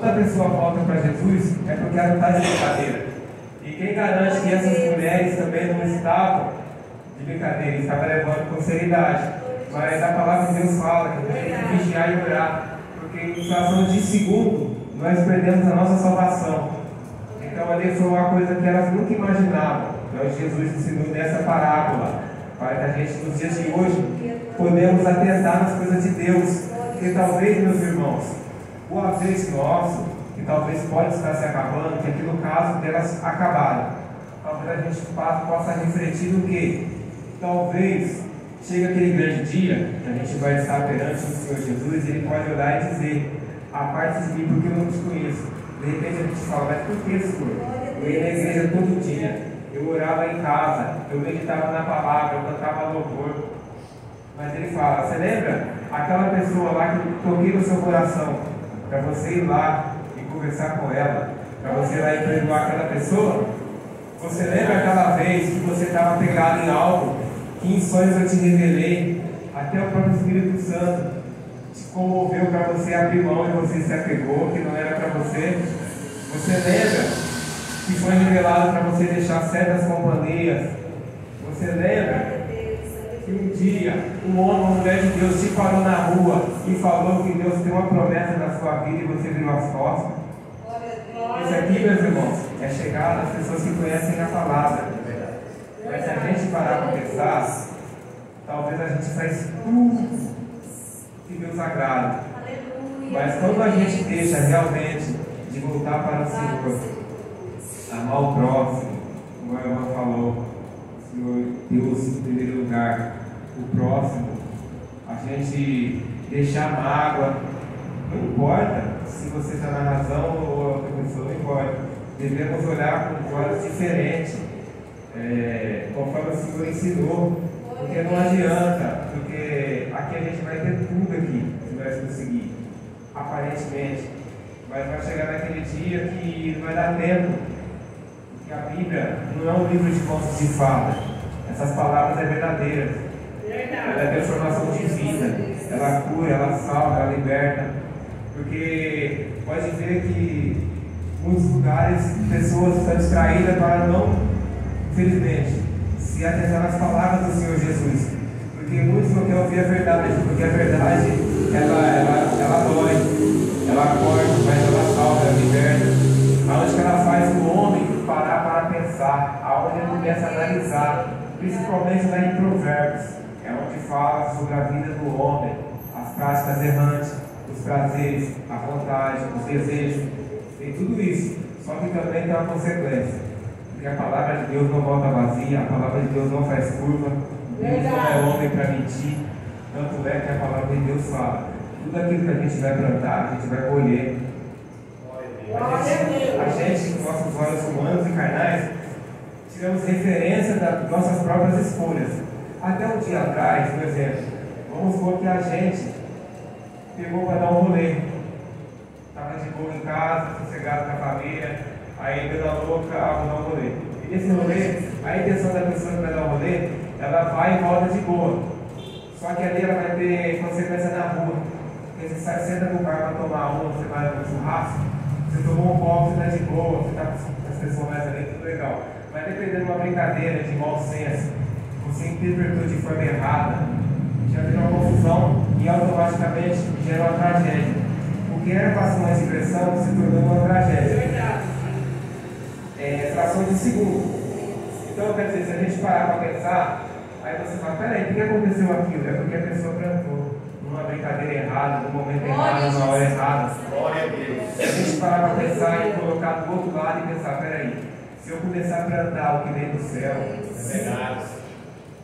Quando a pessoa volta para Jesus, é porque ela não está de brincadeira. E quem garante que essas mulheres também não estavam de brincadeira, estavam levando com seriedade. Mas a palavra de Deus fala que a gente tem que vigiar e orar, porque em fração de segundo nós perdemos a nossa salvação. Então ali foi uma coisa que elas nunca imaginavam. Então Jesus ensinou nessa parábola, para que a gente nos dias de hoje podemos atentar nas coisas de Deus. Porque talvez, meus irmãos, o azeite nosso, que talvez pode estar se acabando, que aqui no caso delas acabaram. Talvez a gente possa refletir no que? Talvez chega aquele grande dia, que a gente vai estar perante o Senhor Jesus, e Ele pode olhar e dizer: aparte de mim, porque eu não te conheço. De repente a gente fala: mas por que, Senhor? Eu ia na igreja todo dia, eu orava em casa, eu meditava na palavra, eu cantava louvor. Mas Ele fala: você lembra aquela pessoa lá que toquei no seu coração, para você ir lá e conversar com ela, para você ir lá e perdoar aquela pessoa? Você lembra aquela vez que você estava pegado em algo, que em sonhos eu te revelei, até o próprio Espírito Santo te comoveu para você abrir mão e você se apegou, que não era para você? Você lembra que foi revelado para você deixar certas companhias? Você lembra que um dia um homem, uma mulher de Deus te parou na rua e falou que Deus tem uma promessa na sua vida e você virou as costas? Isso aqui, meus irmãos, é chegar às pessoas que conhecem a palavra. Mas se a gente parar para pensar, talvez a gente faz tudo que Deus agrada. Mas quando a gente deixa realmente de voltar para o Senhor, amar o próximo, como a irmã falou, o Senhor Deus em primeiro lugar, o próximo, a gente deixar mágoa, não importa se você está na razão ou a outra pessoa, não importa. Devemos olhar com olhos diferentes, conforme o Senhor ensinou, porque não adianta, porque aqui a gente vai ter tudo aqui, se nós conseguir, aparentemente, mas vai chegar naquele dia que não vai dar tempo, porque a Bíblia não é um livro de contos de fada, essas palavras é verdadeiras, ela é transformação de vida, ela cura, ela salva, ela liberta, porque pode ver que em muitos lugares pessoas estão distraídas para não, infelizmente, se atentar nas palavras do Senhor Jesus, porque muitos não querem ouvir a verdade, porque a verdade ela dói, ela corta, mas ela salva, ela liberta. Aonde que ela faz o homem parar para pensar, aonde ele começa a analisar, principalmente lá em Provérbios, é onde fala sobre a vida do homem, as práticas errantes, os prazeres, a vontade, os desejos, tem tudo isso, só que também tem uma consequência. Porque a palavra de Deus não volta vazia, a palavra de Deus não faz curva, Deus não é homem para mentir. Tanto é que a palavra de Deus fala: tudo aquilo que a gente vai plantar, a gente vai colher. A gente, com nossos olhos humanos e carnais, tiramos referência das nossas próprias escolhas. Até um dia atrás, por exemplo, vamos supor que a gente pegou para dar um rolê. Estava de boa em casa, sossegado com a família. Aí pedalou o carro, dar um rolê. E nesse rolê, a intenção da pessoa que vai dar um rolê, ela vai e volta de boa. Só que ali ela vai ter consequência na rua. Porque você sai, senta no carro para tomar uma, você vai no churrasco, você tomou um copo, você está de boa, você está com as pessoas mais ali, tudo legal. Mas dependendo de uma brincadeira de mau senso, você interpretou de forma errada, já virou uma confusão e automaticamente gera uma tragédia. O que era para ser uma diversão se tornou uma tragédia. Fração de segundo. Então, quer dizer, se a gente parar para pensar, aí você fala: peraí, o que aconteceu aquilo? É porque a pessoa plantou numa brincadeira errada, num momento errado, numa hora errada. Glória a Deus. Se a gente parar para pensar e colocar do outro lado e pensar: peraí, se eu começar a plantar o que vem do céu,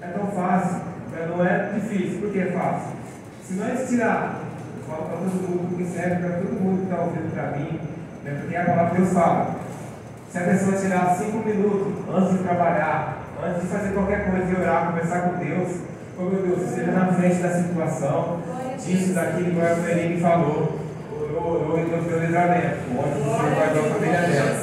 é tão fácil, mas não é difícil. Por que é fácil? Se nós tirar, eu falo para todo mundo, porque serve para todo mundo que está ouvindo para mim, né? Porque a palavra de Deus fala: se a pessoa tirar 5 minutos antes de trabalhar, antes de fazer qualquer coisa e orar, conversar com Deus, oh meu Deus, esteja na frente da situação, disso, daquilo que o Felipe falou, orou e Deus deu livramento, onde o Senhor guardou a família dela.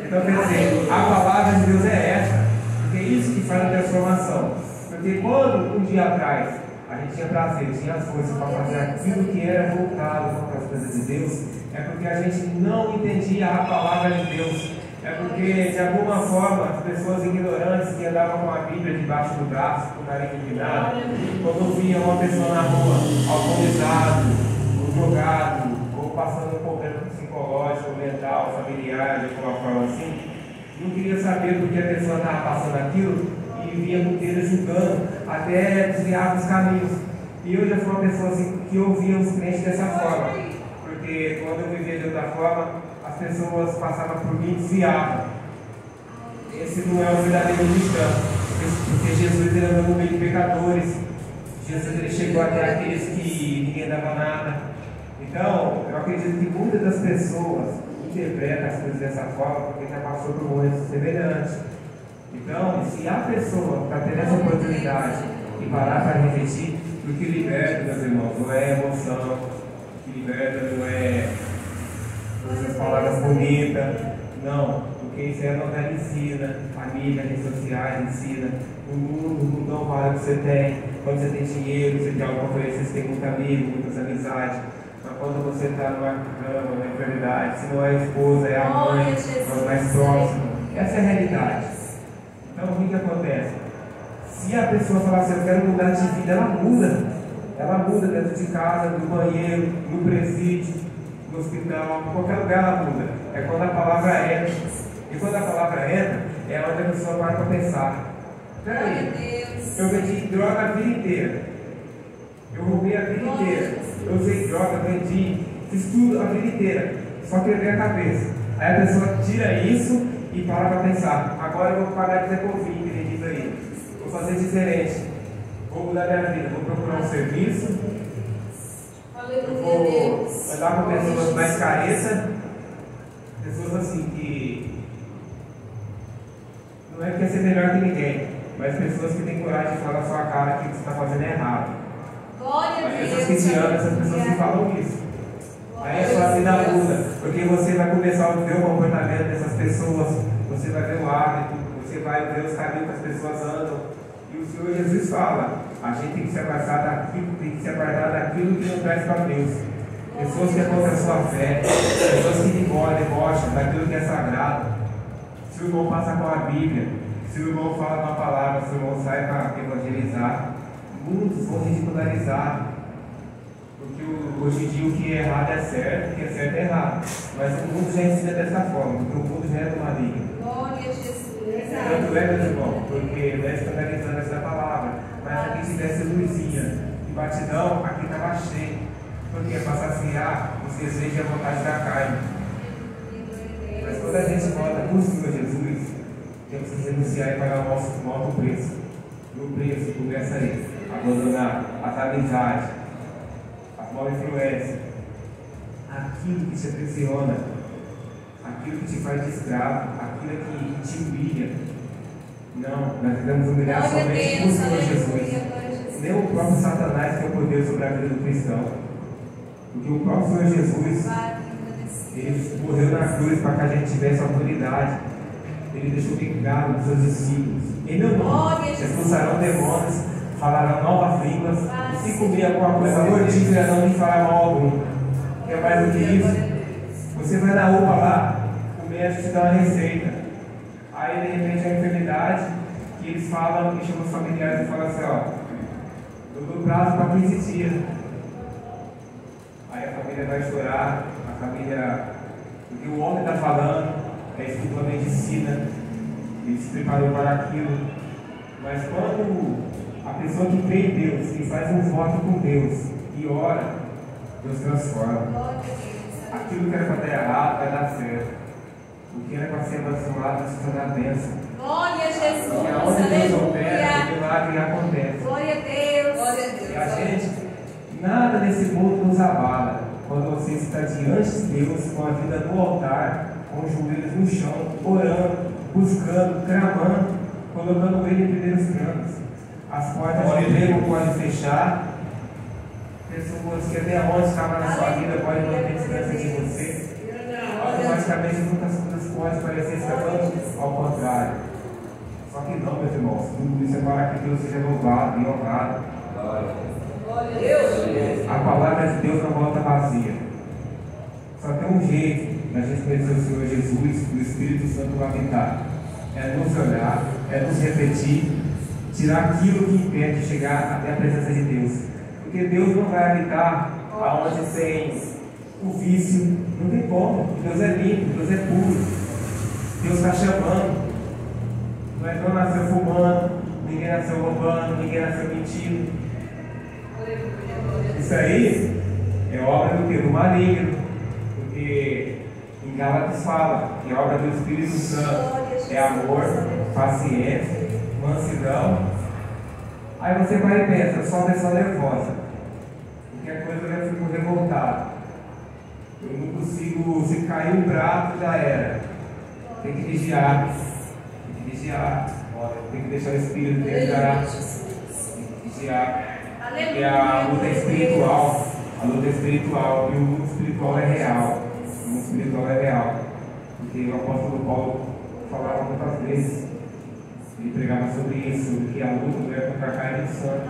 Então, quer dizer, a palavra de Deus é essa, porque é isso que faz a transformação. Porque quando, um dia atrás, a gente tinha prazer, tinha força para fazer aquilo que era voltado para as coisas de Deus, é porque a gente não entendia a palavra de Deus. É porque, de alguma forma, as pessoas ignorantes que andavam com a Bíblia debaixo do braço, com o nariz inclinado, quando via uma pessoa na rua, alcoolizado, ou drogado, ou passando um problema psicológico, mental, familiar, de alguma forma assim, não queria saber por que a pessoa estava passando aquilo e via com o dedo julgando, até desviar dos caminhos. E eu já fui uma pessoa assim, que ouvia os crentes dessa forma, porque quando eu vivia de outra forma, as pessoas passavam por mim e desviavam. Esse não é o verdadeiro cristão, porque Jesus ele andou no meio de pecadores. Jesus ele chegou até aqueles que ninguém dava nada. Então, eu acredito que muitas das pessoas interpretam as coisas dessa forma porque já passou por um momento semelhante. Então, se a pessoa está tendo essa oportunidade e parar para refletir, o que liberta, meus irmãos, não é emoção, o que liberta não é essas palavras bonitas, não, porque isso é a novela ensina, a mídia, as redes sociais ensina, o mundo não vale o que você tem. Quando você tem dinheiro, você tem alguma coisa, você tem muito amigo, muitas amizades. Mas quando você está numa cama, numa enfermidade, se não é a esposa, é a mãe, é o mais próximo. Essa é a realidade. Então o que acontece? Se a pessoa falar assim, eu quero mudar de vida, ela muda. Ela muda dentro de casa, no banheiro, no presídio, no hospital, em qualquer lugar ela muda. É quando a palavra entra. E quando a palavra entra, é onde a pessoa para pensar. Peraí, eu vendi droga a vida inteira. Eu roubei a vida inteira. Eu usei droga, vendi, fiz tudo a vida inteira. Só quebrei a cabeça. Aí a pessoa tira isso e para pensar. Agora eu vou parar de ter Covid, ele diz aí. Vou fazer diferente. Vou mudar minha vida. Vou procurar um serviço. Eu vou andar com pessoas mais caretas. Pessoas assim que não é que quer ser melhor que ninguém, mas pessoas que têm coragem de falar na sua cara que você está fazendo errado. As pessoas que te amam, essas pessoas que falam isso. Aí a sua vida muda, porque você vai começar a ver o comportamento dessas pessoas, você vai ver o hábito, você vai ver os caminhos que as pessoas andam. E o Senhor Jesus fala, a gente tem que se apartar daquilo, tem que se apartar daquilo que não traz para Deus. Pessoas que é contra a sua fé, pessoas que debocham daquilo que é sagrado. Se o irmão passa com a Bíblia, se o irmão fala com a palavra, se o irmão sai para evangelizar, muitos vão ridicularizar. Porque hoje em dia o que é errado é certo, o que é certo é errado. Mas o mundo já ensina dessa forma, porque o mundo já é do maligno. Glória a Jesus. Tanto é, meu irmão, porque não é escandalizando essa palavra, mas se aqui tivesse luzinha e batidão, aqui estava cheio. Porque para saciar os desejos e a vontade da carne. Mas quando a gente volta para o Senhor Jesus, temos que renunciar e pagar o nosso alto preço. E o preço começa aí, abandonar as amizades, as mal influências, aquilo que te aprisiona, aquilo que te faz de escravo, aquilo que te humilha. Não, nós devemos humilhar somente o Senhor Jesus. Nem o próprio Satanás tem o poder sobre a vida do cristão. Porque o próprio Senhor Jesus, ele morreu na cruz para que a gente tivesse autoridade. Ele deixou bem claro dos seus discípulos. Em meu nome, expulsarão demônios, falarão novas línguas, e se comer alguma coisa mortífera, não lhe fará mal algum. Quer mais do que isso? Você vai na UPA lá, o médico te dá uma receita. Aí de repente a enfermidade, que eles falam, e chamam os familiares e falam assim, ó, eu dou prazo para 15 dias. Aí a família vai chorar, a família, porque o homem está falando, estudou a medicina, ele se preparou para aquilo. Mas quando a pessoa que crê em Deus, que faz um voto com Deus e ora, Deus transforma. Aquilo que era para dar errado vai dar certo. O que era para ser abençoado vai se tornar bênção. Glória a Jesus. Porque aonde Deus opera, o milagre acontece. Glória a Deus. Glória a Deus. E a gente, nada nesse mundo nos abala. Quando você está diante de Deus, com a vida no altar, com os joelhos no chão, orando, buscando, clamando, colocando Ele em primeiros planos. As portas de emprego podem fechar. Pessoas que até onde estavam na sua vida podem não ter distância de você. Automaticamente muitas coisas podem parecer escapando, ao contrário. Só que não, meus irmãos, tudo isso é para que Deus seja louvado e honrado. A palavra de Deus não volta vazia. Só tem um jeito da gente conhecer o Senhor Jesus, do Espírito Santo habitar. É nos olhar, é nos repetir, tirar aquilo que impede de chegar até a presença de Deus. Porque Deus não vai habitar aonde tem o vício, não tem como. Deus é limpo, Deus é puro. Deus está chamando. Não nasceu fumando, ninguém nasceu roubando, ninguém nasceu mentindo. Isso aí é obra do que? Do maligno. Porque em Gálatas fala que a obra do Espírito Santo é amor, paciência, mansidão. Aí você vai e pensa, só pessoa nervosa. Qualquer coisa eu fico revoltado. Eu não consigo, se cair um prato já era. Tem que vigiar. Tem que vigiar. Tem que deixar o Espírito vigiar. Tem que vigiar. Porque a luta é espiritual. A luta é espiritual. E o mundo espiritual é real. O mundo espiritual é real. Porque o apóstolo Paulo falava muitas vezes. Ele pregava sobre isso, sobre que a luta não é contra a carne do sangue,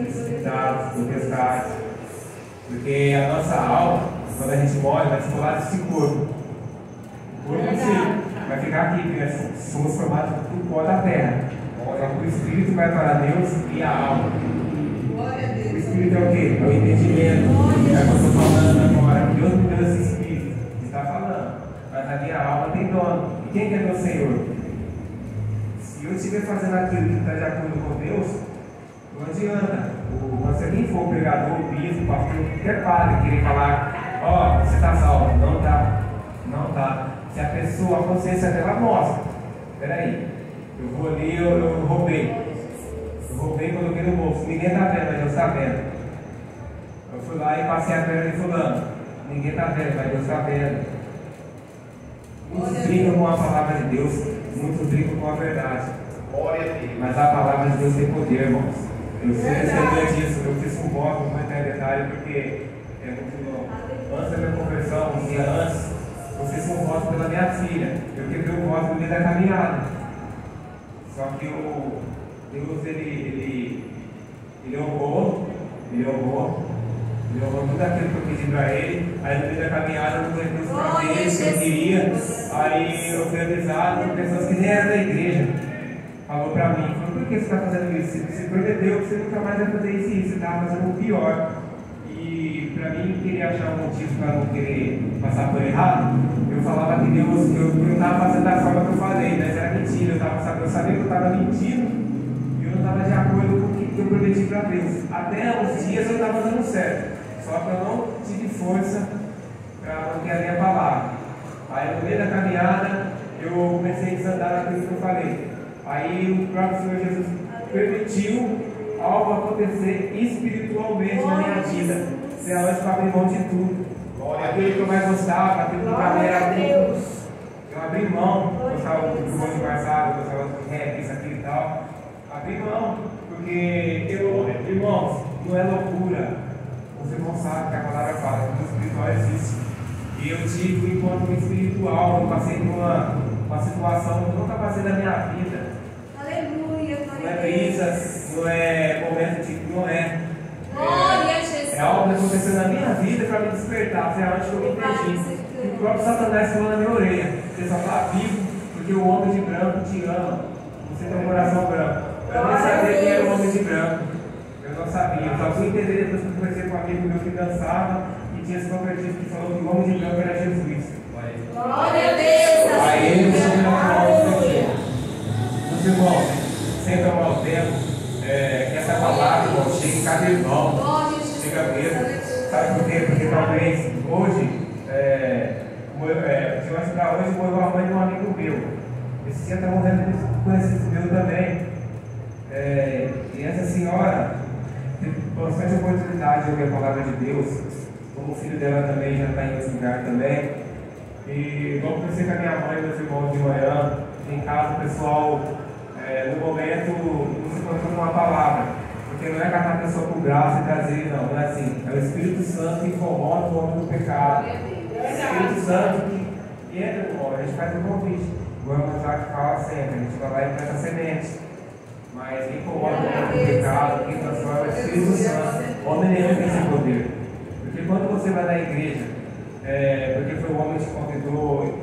necessitados, potestades. Porque a nossa alma, quando a gente morre, vai descolar desse corpo. O corpo em si vai ficar aqui, porque somos formados do pó da terra. O Espírito vai para Deus e a alma. O Espírito é o quê? É o entendimento. É o que eu estou falando agora. Deus me deu esse Espírito. Ele está falando. Mas a minha alma tem dono. E quem que é meu Senhor? Se eu estiver fazendo aquilo que está de acordo com Deus, não adianta. Se alguém for o pregador, o bispo, o pastor, qualquer padre querer falar, ó, você está salvo. Não está. Não está. Se a pessoa, a consciência dela mostra. Peraí, eu vou ali, eu roubei. Eu roubei, coloquei no bolso. Ninguém está vendo, mas Deus está vendo. Eu fui lá e passei a perna de fulano. Ninguém está vendo, mas Deus está vendo. Muitos brincam com a palavra de Deus, muitos brincam com a verdade. Mas a palavra de Deus tem poder, irmãos. Eu sei receber disso, eu fiz um voto, não vou entrar em detalhe porque é muito longo. Antes da minha conversão, um dia antes, eu fiz um voto pela minha filha. Eu quebrei o voto no meio da caminhada. Só que Deus, ele honrou tudo aquilo que eu pedi para ele. Aí no meio da caminhada eu coloquei os prazeres que eu queria. Aí eu fui avisado por pessoas que nem eram da igreja. Falou para mim, por que você está fazendo isso? Você prometeu que você nunca mais vai fazer isso e você estava fazendo o pior. E para mim, queria achar um motivo para não querer passar por errado, eu falava que Deus, eu não estava fazendo da forma que eu falei, mas era mentira. Eu sabia que eu estava mentindo e eu não estava de acordo com o que eu prometi para Deus. Até uns dias eu estava dando certo, só que eu não tive força para manter a minha palavra. Aí no meio da caminhada eu comecei a desandar naquilo que eu falei. Aí o próprio Senhor Jesus permitiu algo acontecer espiritualmente na minha vida. Ser a hora de abrir mão de tudo. Aquilo que eu mais gostava, aquilo que para mim era tudo. Eu abri mão, gostava do João de Marçado, gostava do rap, isso aqui e tal. Abri mão, porque irmãos, não é loucura. Os irmãos sabem que a palavra fala, que o espiritual existe. E eu tive um encontro espiritual, eu passei por uma situação que eu nunca passei na minha vida. Aleluia, não é brisas, não é momento de. Não é. Glória a Jesus. É algo que aconteceu na minha vida para me despertar. Foi aonde que eu me entendi. E o próprio Satanás falou na minha orelha: você só está vivo porque o homem de branco te ama. Você tem um coração branco. Eu nem sabia quem era o homem de branco. Eu não sabia. Eu só fui entender depois que eu conversei com um amigo meu que dançava e tinha se convertido que falou que o homem de branco era Jesus. Glória a Deus. Aí ele chegou ao meus irmãos, sempre ao mau tempo, que essa palavra, irmão, chegue em cada irmão. Chega mesmo. Sabe por quê? Porque talvez hoje, se eu estudar hoje, morreu a mãe de um amigo meu. Esse dia está morrendo com conhecido meu também. E essa senhora teve bastante oportunidade de ouvir a palavra de Deus. Como o filho dela também já está em outro lugar também. E logo comecei com a minha mãe e meus irmãos de manhã. Em casa, o pessoal, no momento, nos encontrou com uma palavra. Porque não é catar a pessoa com braço e trazer, não é assim. É o Espírito Santo que incomoda o homem do pecado. É o Espírito Santo que entra no homem. A gente faz um convite. Vamos lá que fala sempre. A gente vai lá e planta semente. Mas quem incomoda o homem do pecado, quem transforma é o Espírito Santo. O homem nenhum tem esse poder. Porque quando você vai na igreja, porque foi o homem que te convidou,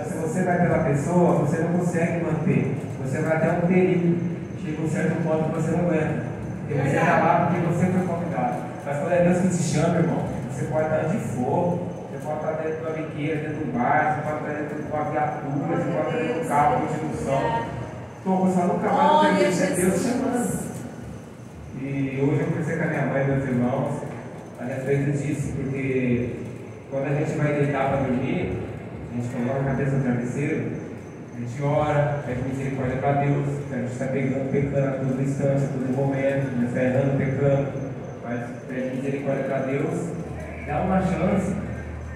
se você vai pela pessoa, você não consegue manter. Você vai até um período, chega um certo ponto que você não aguenta. E você está lá porque você foi convidado. Mas quando é Deus que te chama, irmão, você pode estar de fogo, você pode estar dentro de uma biqueira, dentro do bar, você pode estar dentro de uma viatura, você pode estar dentro do carro de condução. Estou só nunca mais não tem que é Deus chamando. E hoje eu conversei com a minha mãe e meus irmãos a respeito disso, porque quando a gente vai deitar para dormir, a gente coloca a cabeça no travesseiro, a gente ora, pede misericórdia para Deus, que a gente está pecando a todo instante, a todo momento, a gente está errando, pecando, mas pede misericórdia para Deus, dá uma chance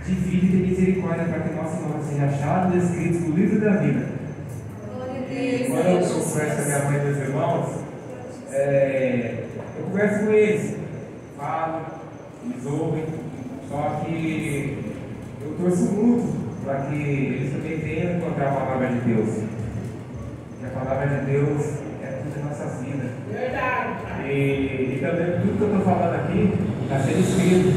de vida e de misericórdia para que nosso nome seja achado e escrito no livro da vida. E quando eu converso com a minha mãe e meus irmãos, eu converso com eles, falo, eles ouvem, só que eu torço muito para que eles também venham encontrar a palavra de Deus. E a palavra de Deus é tudo em nossas vidas. Verdade. E também tudo que eu estou falando aqui está sendo escrito.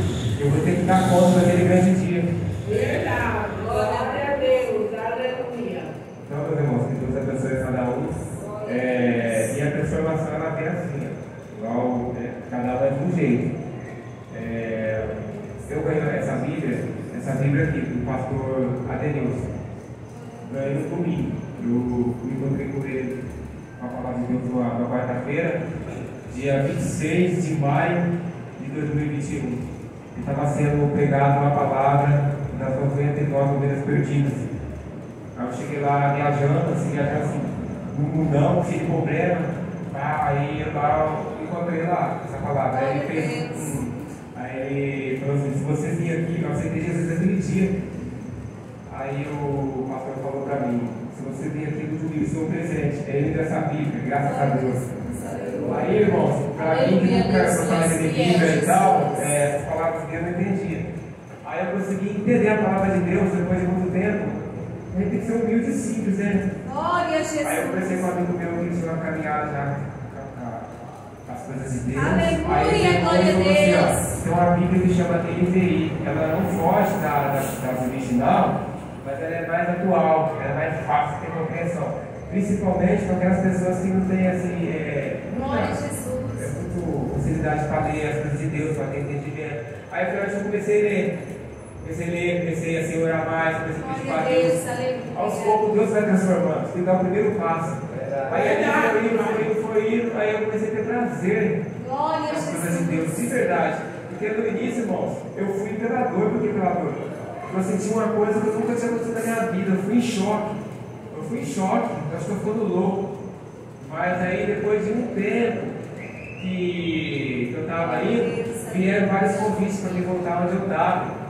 Eu vou ter que dar conta daquele grande dia. Verdade. Glória a Deus. Aleluia. Então, meus irmãos, que Deus abençoe cada um. E a transformação ela vem assim, igual cada um é de um jeito. Eu ganho essa Bíblia aqui, do pastor Adenilson. Ganhei no domingo. Eu encontrei com ele com a palavra de Deus na quarta-feira, dia 26 de maio de 2021. Ele estava sendo pregado uma palavra das 99 ovelhas perdidas. Aí eu cheguei lá viajando assim, num mundão, cheio de problema. Aí eu lá encontrei lá essa palavra. Aí ele fez Aí ele falou assim, se você vir aqui, eu aceitei Jesus naquele dia. Aí o pastor falou para mim, se você vir aqui no domingo, seu presente, ele me deu essa Bíblia, graças a Deus. Aí, irmãos, para mim que nunca falava de Bíblia e tal, as palavras de Deus eu não entendia. Aí eu consegui entender a palavra de Deus depois de muito tempo. A gente tem que ser humilde e simples, né? Glória a Jesus. Aí eu conversei com um amigo meu que tinha uma caminhada já as coisas de Deus. Aleluia, glória a Deus. Tem uma Bíblia que chama NVI. Ela não foge da original, mas ela é mais atual, ela é mais fácil de ter compreensão. Principalmente para aquelas pessoas que não têm assim. Glória a Jesus. Muito facilidade para ler as coisas de Deus, para ter entendimento. Aí eu comecei a ler. Comecei assim, a orar mais, comecei a pedir para Deus. Aos poucos Deus vai transformando, você tem que dar o primeiro passo. Aí ele foi indo, aí eu comecei a ter prazer nas coisas de Deus, de verdade. Porque no início, irmãos, eu fui pela dor, por que pela dor? Eu senti uma coisa que eu nunca tinha acontecido na minha vida, eu fui em choque, eu acho que eu ficando louco. Mas aí depois de um tempo que eu estava indo, vieram vários convites para me voltar onde eu estava.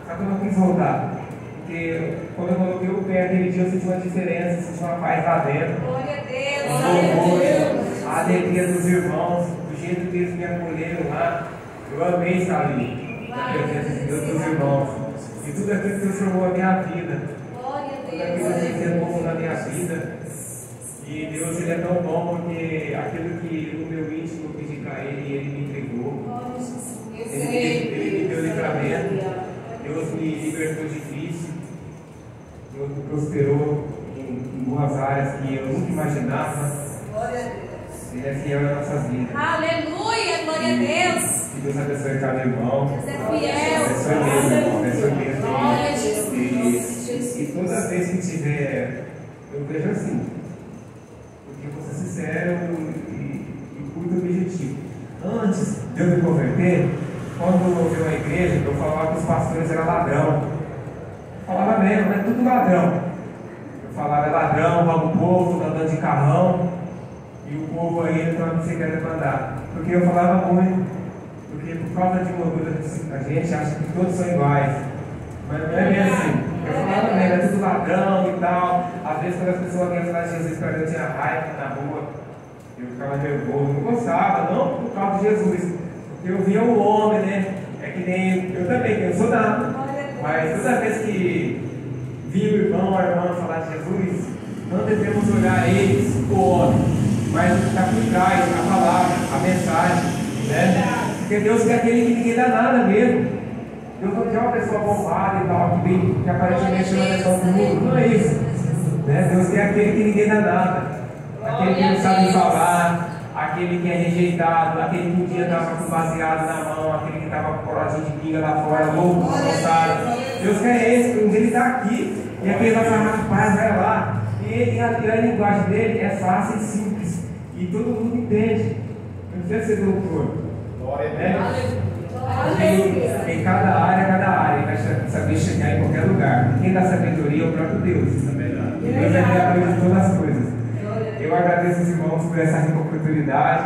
Só que eu não quis voltar, porque quando eu coloquei o pé aquele dia eu senti uma diferença, senti uma paz lá dentro. Glória a Deus. A alegria dos irmãos, do jeito que eles me acolheram lá, eu amei estar ali, na presença de Deus dos irmãos. E tudo aquilo que transformou a minha vida, tudo aquilo que fez novo na minha vida. E Deus ele é tão bom porque aquilo que no meu íntimo eu pedi para Ele me entregou. Ele me deu livramento. Deus me libertou difícil, Deus me prosperou em duas áreas que eu nunca imaginava. Glória a Deus. Ele é fiel nas nossas vidas. Aleluia, glória a Deus. Que Deus abençoe cada irmão. Deus é fiel. Abençoe mesmo, irmão. Abençoe mesmo. Glória a Jesus. E toda vez que tiver, eu vejo assim, porque eu vou ser sincero e muito objetivo. Antes de eu me converter, quando eu vi uma igreja, eu falava que os pastores eram ladrão. Eu falava mesmo, é tudo ladrão. Eu falava, é ladrão, rouba o povo, tá andando de carrão. E o povo aí estava me seguindo para andar. Porque eu falava muito. Porque por causa de uma dúvida, a gente acha que todos são iguais. Mas não é bem assim. Eu falava mesmo, é tudo ladrão e tal. Às vezes quando as pessoas vinham falar de Jesus para mim, eu tinha raiva na rua. Eu ficava nervoso, não gostava, não por causa de Jesus. Eu via o homem, né? É que nem eu também, que eu sou nada. Mas toda vez que vi o irmão ou a irmã falar de Jesus, não devemos olhar eles, o homem, mas está por trás, a palavra, a mensagem, né? Porque Deus quer aquele que ninguém dá nada mesmo. Deus não quer uma pessoa bombada e tal, que aparentemente é uma pessoa comum. Não é isso. Né? Deus quer aquele que ninguém dá nada. Aquele que não sabe falar, aquele que é rejeitado, aquele que um dia estava com baseado na mão, aquele que estava com coladinho de pinga lá fora, louco, cansado. Deus quer esse, um ele está aqui, e aquele vai falar, rapaz, vai lá. E a linguagem dele é fácil e simples, e todo mundo entende. Não precisa ser doutor. Em cada área, ele vai saber chegar em qualquer lugar. Quem dá sabedoria é o próprio Deus. Deus é criador de todas as coisas. Eu agradeço os irmãos por essa rica oportunidade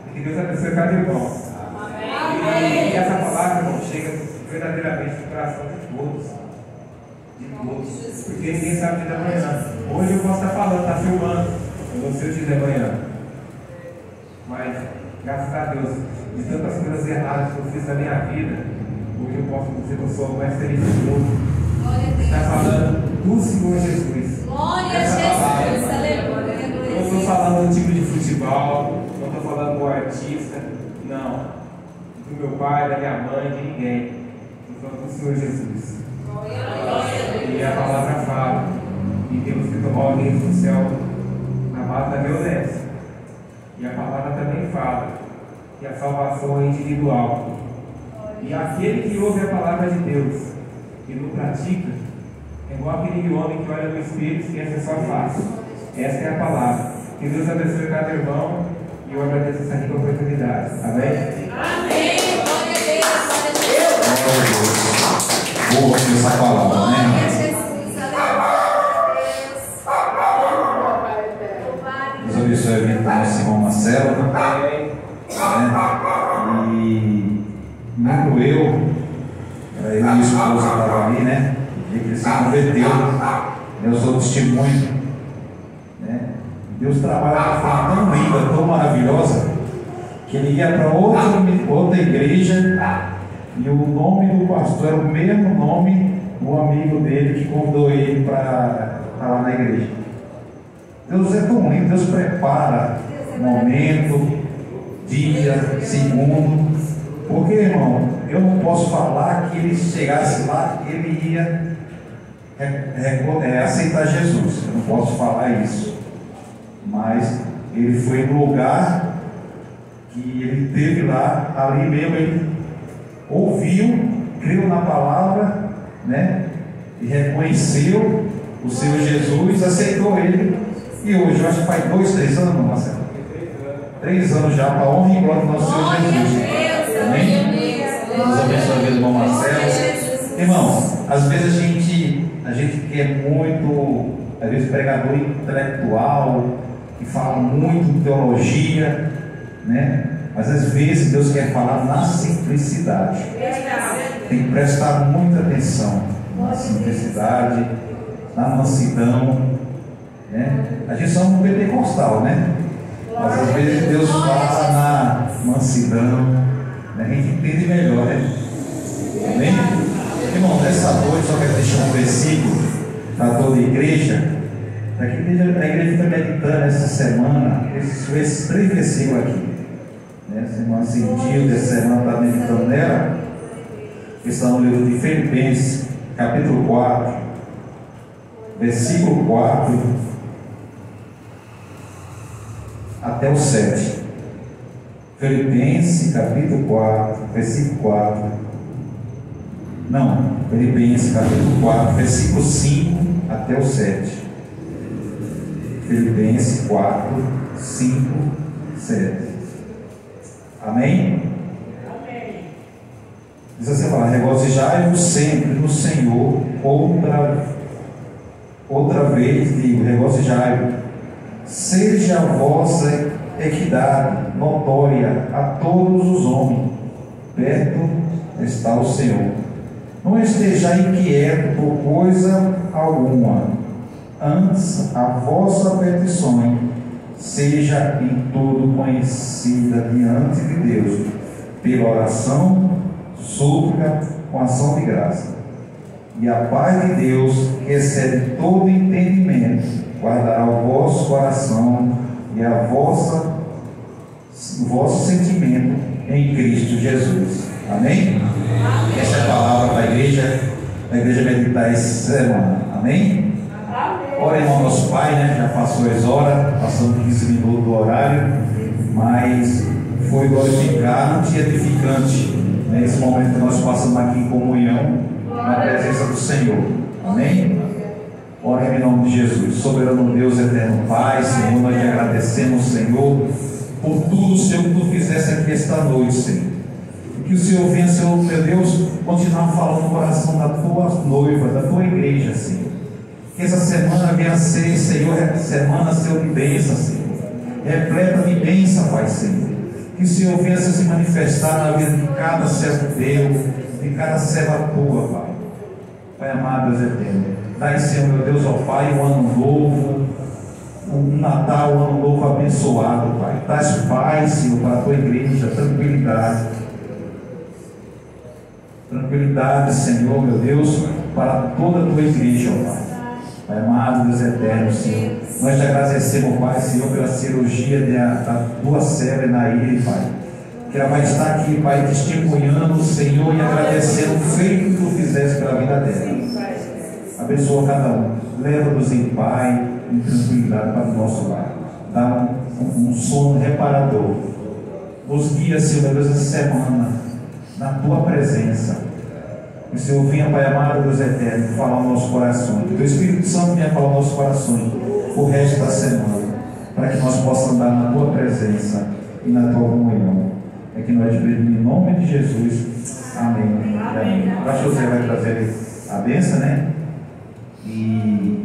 e que Deus abençoe cada irmão. E essa palavra, irmão, chega verdadeiramente no coração de todos. Porque ninguém sabe o dia da manhã. Hoje eu posso estar falando, estar filmando, eu não sei o dia da manhã. Mas, graças a Deus, de tantas coisas erradas que eu fiz na minha vida, hoje eu posso dizer que eu sou o mais feliz do mundo. Está falando do Senhor Jesus. Glória a Jesus, aleluia. Não estou falando do time de futebol, não estou falando do artista, não. Do meu pai, da minha mãe, de ninguém. Estou falando do Senhor Jesus. E a palavra fala, e temos que tomar alguém do céu na base da violência. E a palavra também fala que a salvação é individual. E aquele que ouve a palavra de Deus e não pratica, é igual aquele homem que olha no espelho e esquece a sua face. Essa é a palavra. Que Deus abençoe cada irmão e eu agradeço essa rica oportunidade. Amém? Amém. Glória a Deus. Boa essa palavra, Glória a né? Jesus, aleluia. Deus abençoe a vida do nosso irmão Marcelo, né? E mesmo eu e minha esposa estavam ali, né? E que ele se converteu, eu sou testemunho, né? Deus trabalha de uma forma tão linda, tão maravilhosa, que ele ia para outra igreja e o nome do pastor era o mesmo nome do amigo dele que convidou ele para estar lá na igreja. Deus é tão lindo, Deus prepara momento, dia, segundo, porque, irmão, eu não posso falar que ele chegasse lá, ele ia aceitar Jesus, eu não posso falar isso, mas ele foi no lugar que ele teve lá, ali mesmo ele ouviu, creu na palavra, né? E reconheceu o Senhor Jesus, aceitou ele, e hoje, eu acho que faz 2, 3 anos, Marcelo? 3 anos já, para a honra e glória do nosso Senhor Jesus. Amém? Deus abençoe a vida do irmão Marcelo. Irmão, às vezes a gente quer muito, às vezes pregador intelectual, que fala muito teologia, né? Mas às vezes Deus quer falar na simplicidade. Tem que prestar muita atenção na simplicidade, na mansidão, né? A gente só um pentecostal, né? Mas às vezes Deus fala na mansidão, né? A gente entende melhor, né? Amém? Irmão, nessa noite só quero deixar um versículo para toda a igreja. A igreja está meditando essa semana esses 3 versículos aqui. Essa irmã sentiu dessa semana está meditando nela, que está no livro de Filipenses, capítulo 4, versículo 4 até o 7. Filipenses, capítulo 4, versículo 4. Não, Filipenses, capítulo 4, versículo 5 até o 7. Filipenses 4, 5, 7. Amém? Amém. Diz assim: regozijai-vos sempre no Senhor. Outra vez digo, regozijai-vos. Seja a vossa equidade notória a todos os homens. Perto está o Senhor. Não estejais inquieto por coisa alguma. Antes a vossa petição seja em tudo conhecida diante de Deus, pela oração, súplica, com ação de graça. E a paz de Deus, que excede todo entendimento, guardará o vosso coração e o vosso sentimento em Cristo Jesus. Amém? Essa é a palavra da igreja meditar essa semana. Amém? Ora, irmão, nosso Pai, né? Já passou as horas, passando 15 minutos do horário, mas foi glorificado e edificante, né? Esse momento que nós passamos aqui em comunhão, na presença do Senhor. Amém? Ora, em nome de Jesus, soberano Deus, eterno Pai, Senhor, nós te agradecemos, Senhor, por tudo, Senhor, que tu fizesse aqui esta noite, Senhor. E que o Senhor venha, Senhor, meu Deus, continuar falando no coração da tua noiva, da tua igreja, Senhor. Que essa semana venha a ser, Senhor, semana, Senhor, de bênção, Senhor. Repleta de bênção, Pai, Senhor. Que o Senhor venha se manifestar na vida de cada servo teu, de cada serva tua, Pai. Pai amado, Deus eterno. Dai, Senhor, meu Deus, ó Pai, um ano novo, um Natal, um ano novo abençoado, Pai. Dai paz, Senhor, para a tua igreja, tranquilidade. Tranquilidade, Senhor, meu Deus, para toda a tua igreja, ó Pai. Pai amado, Deus eterno, Senhor. Nós te agradecemos, Pai, Senhor, pela cirurgia da tua serva Nair, Pai. Que ela vai estar aqui, Pai, testemunhando, Senhor, e agradecendo o feito que tu fizeste pela vida dela. Abençoa cada um. Leva-nos em paz, em tranquilidade para o nosso lar. Dá um sono reparador. Nos guia, Senhor, meu Deus, essa semana, na tua presença. Que o Senhor venha, Pai amado, Deus eterno, falar aos nossos corações. Que o Espírito Santo venha falar aos nossos corações o resto da semana, para que nós possamos andar na tua presença e na tua comunhão. É que nós pedimos em nome de Jesus. Amém. Amém. O pastor José vai trazer a bênção, né? E